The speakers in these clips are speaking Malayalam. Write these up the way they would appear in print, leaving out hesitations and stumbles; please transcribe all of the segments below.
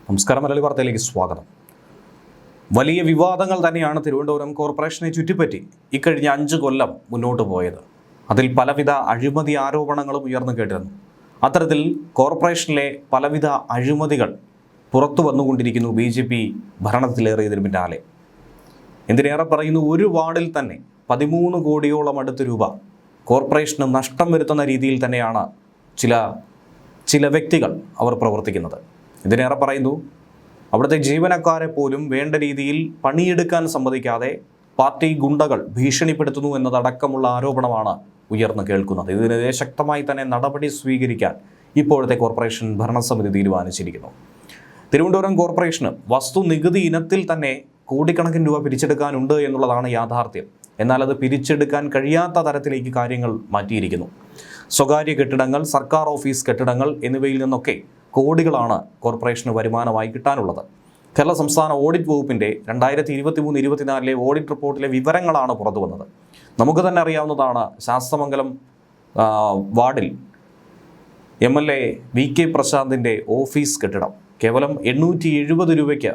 നമസ്കാരം. മലയാളി വാർത്തയിലേക്ക് സ്വാഗതം. വലിയ വിവാദങ്ങൾ തന്നെയാണ് തിരുവനന്തപുരം കോർപ്പറേഷനെ ചുറ്റിപ്പറ്റി ഇക്കഴിഞ്ഞ 5 കൊല്ലം മുന്നോട്ട് പോയത്. അതിൽ പലവിധ അഴിമതി ആരോപണങ്ങളും ഉയർന്നു കേട്ടിരുന്നു. അത്തരത്തിൽ കോർപ്പറേഷനിലെ പലവിധ അഴിമതികൾ പുറത്തു വന്നുകൊണ്ടിരിക്കുന്നു BJP ഭരണത്തിലേറിയതിന് പിന്നാലെ. എന്തിനേറെ പറയുന്നു, ഒരു വാർഡിൽ തന്നെ 13 കോടിയോളം അടുത്ത രൂപ കോർപ്പറേഷന് നഷ്ടം വരുത്തുന്ന രീതിയിൽ തന്നെയാണ് ചില വ്യക്തികൾ അവർ പ്രവർത്തിക്കുന്നത്. ഇതിനേറെ പറയുന്നു, അവിടുത്തെ ജീവനക്കാരെ പോലും വേണ്ട രീതിയിൽ പണിയെടുക്കാൻ സമ്മതിക്കാതെ പാർട്ടി ഗുണ്ടകൾ ഭീഷണിപ്പെടുത്തുന്നു എന്നതടക്കമുള്ള ആരോപണമാണ് ഉയർന്നു കേൾക്കുന്നത്. ഇതിനെതിരെ ശക്തമായി തന്നെ നടപടി സ്വീകരിക്കാൻ ഇപ്പോഴത്തെ കോർപ്പറേഷൻ ഭരണസമിതി തീരുമാനിച്ചിരിക്കുന്നു. തിരുവനന്തപുരം കോർപ്പറേഷന് വസ്തുനികുതി ഇനത്തിൽ തന്നെ കോടിക്കണക്കിന് രൂപ പിരിച്ചെടുക്കാനുണ്ട് എന്നുള്ളതാണ് യാഥാർത്ഥ്യം. എന്നാൽ അത് പിരിച്ചെടുക്കാൻ കഴിയാത്ത തരത്തിലേക്ക് കാര്യങ്ങൾ മാറ്റിയിരിക്കുന്നു. സ്വകാര്യ കെട്ടിടങ്ങൾ, സർക്കാർ ഓഫീസ് കെട്ടിടങ്ങൾ എന്നിവയിൽ നിന്നൊക്കെ കോടികളാണ് കോർപ്പറേഷന് വരുമാനമായി കിട്ടാനുള്ളത്. കേരള സംസ്ഥാന ഓഡിറ്റ് വകുപ്പിൻ്റെ 2023-24 ഓഡിറ്റ് റിപ്പോർട്ടിലെ വിവരങ്ങളാണ് പുറത്തു വന്നത്. നമുക്ക് തന്നെ അറിയാവുന്നതാണ്, ശാസ്തമംഗലം വാർഡിൽ MLA VK പ്രശാന്തിൻ്റെ ഓഫീസ് കെട്ടിടം കേവലം 870 രൂപയ്ക്ക്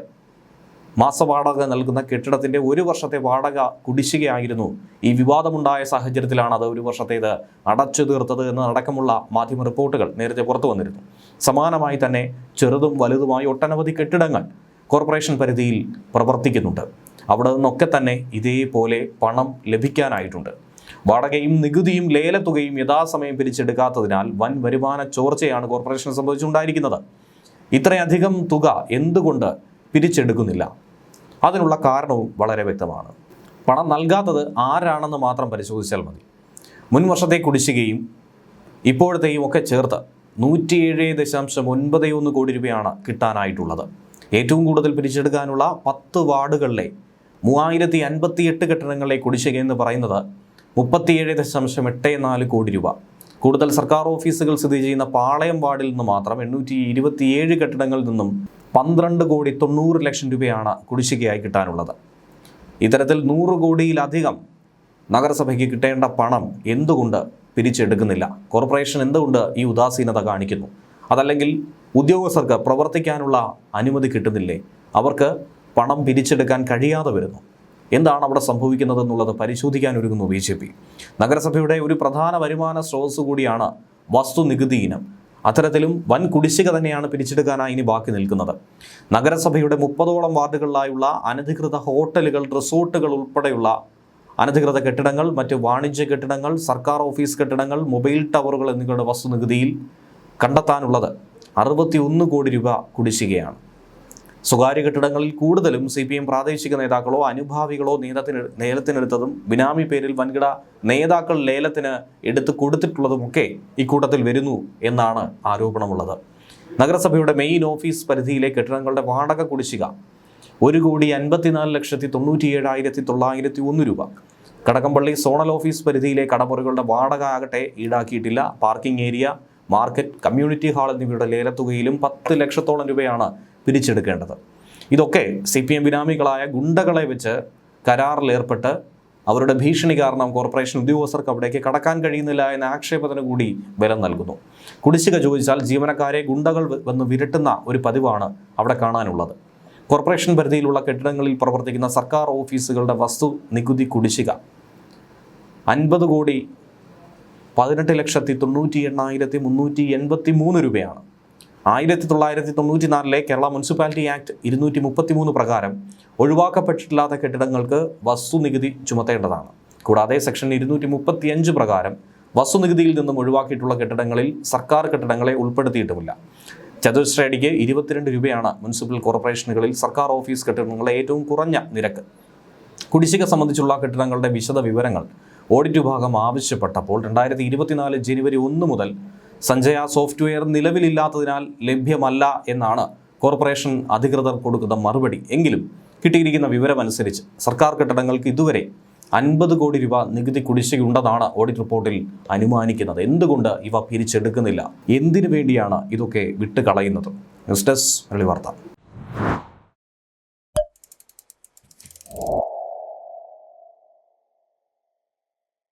മാസവാടക നൽകുന്ന കെട്ടിടത്തിൻ്റെ 1 വർഷത്തെ വാടക കുടിശ്ശികയായിരുന്നു. ഈ വിവാദമുണ്ടായ സാഹചര്യത്തിലാണ് അത് 1 വർഷത്തേത് അടച്ചു തീർത്തത് എന്നതടക്കമുള്ള മാധ്യമ റിപ്പോർട്ടുകൾ നേരത്തെ പുറത്തു വന്നിരുന്നു. സമാനമായി തന്നെ ചെറുതും വലുതുമായി ഒട്ടനവധി കെട്ടിടങ്ങൾ കോർപ്പറേഷൻ പരിധിയിൽ പ്രവർത്തിക്കുന്നുണ്ട്. അവിടെ നിന്നൊക്കെ തന്നെ ഇതേപോലെ പണം ലഭിക്കാനായിട്ടുണ്ട്. വാടകയും നികുതിയും ലേലത്തുകയും യഥാസമയം പിരിച്ചെടുക്കാത്തതിനാൽ വൻ വരുമാന ചോർച്ചയാണ് കോർപ്പറേഷനെ സംബന്ധിച്ചുണ്ടായിരിക്കുന്നത്. ഇത്രയധികം തുക എന്തുകൊണ്ട് പിരിച്ചെടുക്കുന്നില്ല? അതിനുള്ള കാരണവും വളരെ വ്യക്തമാണ്. പണം നൽകാത്തത് ആരാണെന്ന് മാത്രം പരിശോധിച്ചാൽ മതി. മുൻ വർഷത്തെ കുടിശ്ശികയും ഇപ്പോഴത്തെയും ഒക്കെ ചേർത്ത് 107.91 കോടി രൂപയാണ് കിട്ടാനായിട്ടുള്ളത്. ഏറ്റവും കൂടുതൽ പിരിച്ചെടുക്കാനുള്ള 10 വാർഡുകളിലെ 3058 കെട്ടിടങ്ങളിലെ കുടിശ്ശിക എന്ന് പറയുന്നത് 37.84 കോടി രൂപ. കൂടുതൽ സർക്കാർ ഓഫീസുകൾ സ്ഥിതി ചെയ്യുന്ന പാളയം വാർഡിൽ നിന്ന് മാത്രം 827 കെട്ടിടങ്ങളിൽ നിന്നും 12.90 കോടി രൂപയാണ് കുടിശ്ശികയായി കിട്ടാനുള്ളത്. ഇത്തരത്തിൽ 100 കോടിയിലധികം നഗരസഭയ്ക്ക് കിട്ടേണ്ട പണം എന്തുകൊണ്ട് പിരിച്ചെടുക്കുന്നില്ല? കോർപ്പറേഷൻ എന്തുകൊണ്ട് ഈ ഉദാസീനത കാണിക്കുന്നു? അതല്ലെങ്കിൽ ഉദ്യോഗസ്ഥർക്ക് പ്രവർത്തിക്കാനുള്ള അനുമതി കിട്ടുന്നില്ലേ? അവർക്ക് പണം പിരിച്ചെടുക്കാൻ കഴിയാതെ വരുന്നു. എന്താണ് അവിടെ സംഭവിക്കുന്നതെന്നുള്ളത് പരിശോധിക്കാൻ ഒരുങ്ങുന്നു BJP. നഗരസഭയുടെ ഒരു പ്രധാന വരുമാന സ്രോതസ് കൂടിയാണ് വസ്തുനികുതി ഇനം. അത്തരത്തിലും വൻ കുടിശ്ശിക തന്നെയാണ് പിരിച്ചെടുക്കാനായി ഇനി ബാക്കി നിൽക്കുന്നത്. നഗരസഭയുടെ 30ഓളം വാർഡുകളിലായുള്ള അനധികൃത ഹോട്ടലുകൾ, റിസോർട്ടുകൾ ഉൾപ്പെടെയുള്ള അനധികൃത കെട്ടിടങ്ങൾ, മറ്റ് വാണിജ്യ കെട്ടിടങ്ങൾ, സർക്കാർ ഓഫീസ് കെട്ടിടങ്ങൾ, മൊബൈൽ ടവറുകൾ എന്നിവയുടെ വസ്തുനികുതിയിൽ കണ്ടെത്താനുള്ളത് 61 കോടി രൂപ കുടിശ്ശികയാണ്. സ്വകാര്യ കെട്ടിടങ്ങളിൽ കൂടുതലും CPM പ്രാദേശിക നേതാക്കളോ അനുഭാവികളോ ലേലത്തിനെടുത്തതും ബിനാമി പേരിൽ വൻകിട നേതാക്കൾ ലേലത്തിന് എടുത്തു കൊടുത്തിട്ടുള്ളതുമൊക്കെ ഇക്കൂട്ടത്തിൽ വരുന്നു എന്നാണ് ആരോപണമുള്ളത്. നഗരസഭയുടെ മെയിൻ ഓഫീസ് പരിധിയിലെ കെട്ടിടങ്ങളുടെ വാടക കുടിശ്ശിക 1,54,97,901 രൂപ. കടകംപള്ളി സോണൽ ഓഫീസ് പരിധിയിലെ കടമുറികളുടെ വാടക ആകട്ടെ ഈടാക്കിയിട്ടില്ല. Parking area, market, community hall എന്നിവയുടെ ലേലത്തുകയിലും 10 ലക്ഷത്തോളം രൂപയാണ് പിരിച്ചെടുക്കേണ്ടത്. ഇതൊക്കെ CPM ബിനാമികളായ ഗുണ്ടകളെ വെച്ച് കരാറിലേർപ്പെട്ട് അവരുടെ ഭീഷണി കാരണം കോർപ്പറേഷൻ ഉദ്യോഗസ്ഥർക്ക് അവിടേക്ക് കടക്കാൻ കഴിയുന്നില്ല എന്ന ആക്ഷേപത്തിന് കൂടി ബലം നൽകുന്നു. കുടിശ്ശിക ചോദിച്ചാൽ ജീവനക്കാരെ ഗുണ്ടകൾ വന്ന് വിരട്ടുന്ന ഒരു പതിവാണ് അവിടെ കാണാനുള്ളത്. കോർപ്പറേഷൻ പരിധിയിലുള്ള കെട്ടിടങ്ങളിൽ പ്രവർത്തിക്കുന്ന സർക്കാർ ഓഫീസുകളുടെ വസ്തു നികുതി കുടിശ്ശിക 50,18,98,383 രൂപയാണ്. 1994 കേരള മുനിസിപ്പാലിറ്റി ആക്ട് 233 പ്രകാരം ഒഴിവാക്കപ്പെട്ടിട്ടില്ലാത്ത കെട്ടിടങ്ങൾക്ക് വസ്തുനികുതി ചുമത്തേണ്ടതാണ്. കൂടാതെ സെക്ഷൻ 235 പ്രകാരം വസ്തുനികുതിയിൽ നിന്നും ഒഴിവാക്കിയിട്ടുള്ള കെട്ടിടങ്ങളിൽ സർക്കാർ കെട്ടിടങ്ങളെ ഉൾപ്പെടുത്തിയിട്ടുമില്ല. ചതുരശ്രയടിക്ക് 22 രൂപയാണ് മുനിസിപ്പൽ കോർപ്പറേഷനുകളിൽ സർക്കാർ ഓഫീസ് കെട്ടിടങ്ങളുടെ ഏറ്റവും കുറഞ്ഞ നിരക്ക്. കുടിശ്ശിക സംബന്ധിച്ചുള്ള കെട്ടിടങ്ങളുടെ വിശദ വിവരങ്ങൾ ഓഡിറ്റ് വിഭാഗം ആവശ്യപ്പെട്ടപ്പോൾ 2024 ജനുവരി 1 മുതൽ സഞ്ജയ സോഫ്റ്റ്വെയർ നിലവിലില്ലാത്തതിനാൽ ലഭ്യമല്ല എന്നാണ് കോർപ്പറേഷൻ അധികൃതർ കൊടുക്കുന്ന മറുപടി. എങ്കിലും കിട്ടിയിരിക്കുന്ന വിവരമനുസരിച്ച് സർക്കാർ കെട്ടിടങ്ങൾക്ക് ഇതുവരെ 50 കോടി രൂപ നികുതി കുടിശ്ശികയുണ്ടെന്നാണ് ഓഡിറ്റ് റിപ്പോർട്ടിൽ അനുമാനിക്കുന്നത്. എന്തുകൊണ്ട് ഇവ പിരിച്ചെടുക്കുന്നില്ല? എന്തിനു വേണ്ടിയാണ് ഇതൊക്കെ വിട്ടുകളയുന്നത്? ന്യൂസ് ഡെസ്ക് മലയാളി വാർത്ത.